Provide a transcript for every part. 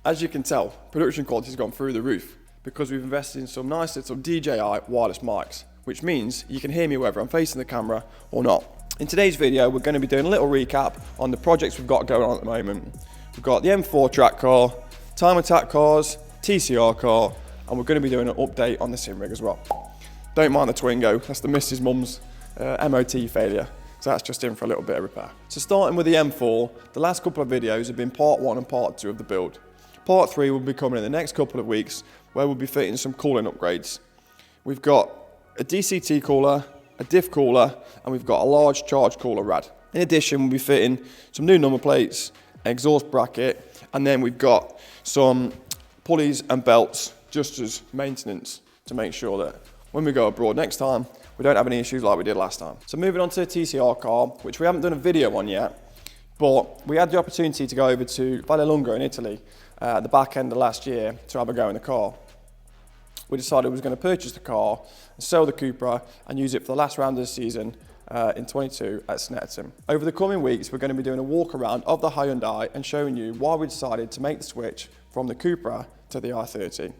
As you can tell, production quality has gone through the roof because we've invested in some nice little DJI wireless mics, which means you can hear me whether I'm facing the camera or not. In today's video, we're going to be doing a little recap on the projects we've got going on at the moment. We've got the M4 Track Car, Time Attack Cars, TCR car, and we're going to be doing an update on the sim rig as well. Don't mind the Twingo, that's the Mrs. Mum's MOT failure. So that's just in for a little bit of repair. So starting with the M4, the last couple of videos have been part 1 and part 2 of the build. Part 3 will be coming in the next couple of weeks, where we'll be fitting some cooling upgrades. We've got a DCT cooler, a diff cooler, and we've got a large charge cooler rad. In addition, we'll be fitting some new number plates, an exhaust bracket, and then we've got some pulleys and belts just as maintenance to make sure that when we go abroad next time, we don't have any issues like we did last time. So moving on to the TCR car, which we haven't done a video on yet, but we had the opportunity to go over to Vallelunga in Italy at the back end of last year to have a go in the car. We decided we was going to purchase the car, sell the Cupra, and use it for the last round of the season in 22 at Snetterton. Over the coming weeks, we're going to be doing a walk around of the Hyundai and showing you why we decided to make the switch from the Cupra to the I30.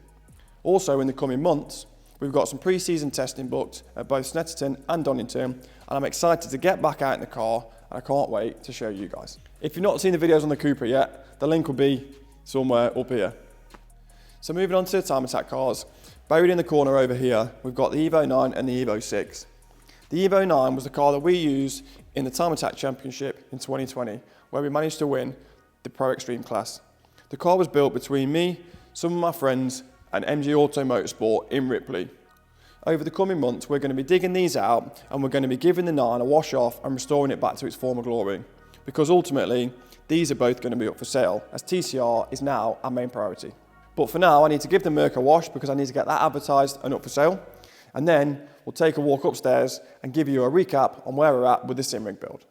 Also in the coming months, we've got some pre-season testing booked at both Snetterton and Donington, and I'm excited to get back out in the car, and I can't wait to show you guys. If you've not seen the videos on the Cupra yet, the link will be somewhere up here. So moving on to the Time Attack cars, buried in the corner over here, we've got the Evo 9 and the Evo 6. The Evo 9 was the car that we used in the Time Attack Championship in 2020, where we managed to win the Pro Extreme class. The car was built between me, some of my friends, and MG Auto Motorsport in Ripley. Over the coming months, we're going to be digging these out, and we're going to be giving the 9 a wash off and restoring it back to its former glory, because ultimately these are both going to be up for sale, as TCR is now our main priority. But for now, I need to give the Merc a wash because I need to get that advertised and up for sale, and then we'll take a walk upstairs and give you a recap on where we're at with the sim rig build.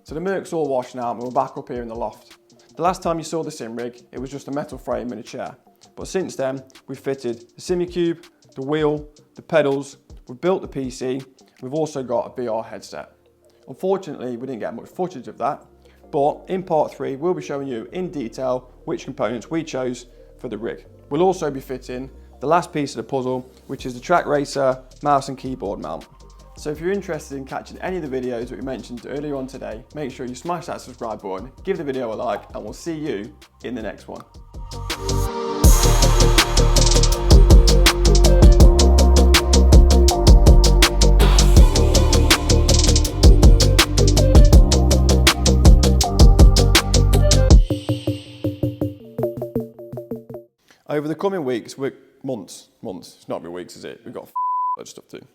So the Merc's all washed now and we're back up here in the loft. The last time you saw the sim rig, it was just a metal frame and a chair. But since then, we've fitted the Simicube, the wheel, the pedals, we've built the PC, we've also got a VR headset. Unfortunately, we didn't get much footage of that, but in part 3, we'll be showing you in detail which components we chose for the rig. We'll also be fitting the last piece of the puzzle, which is the Track Racer mouse and keyboard mount. So if you're interested in catching any of the videos that we mentioned earlier on today, make sure you smash that subscribe button, give the video a like, and we'll see you in the next one. Over the coming weeks, months, it's not every weeks, is it? We've got loads of stuff to do.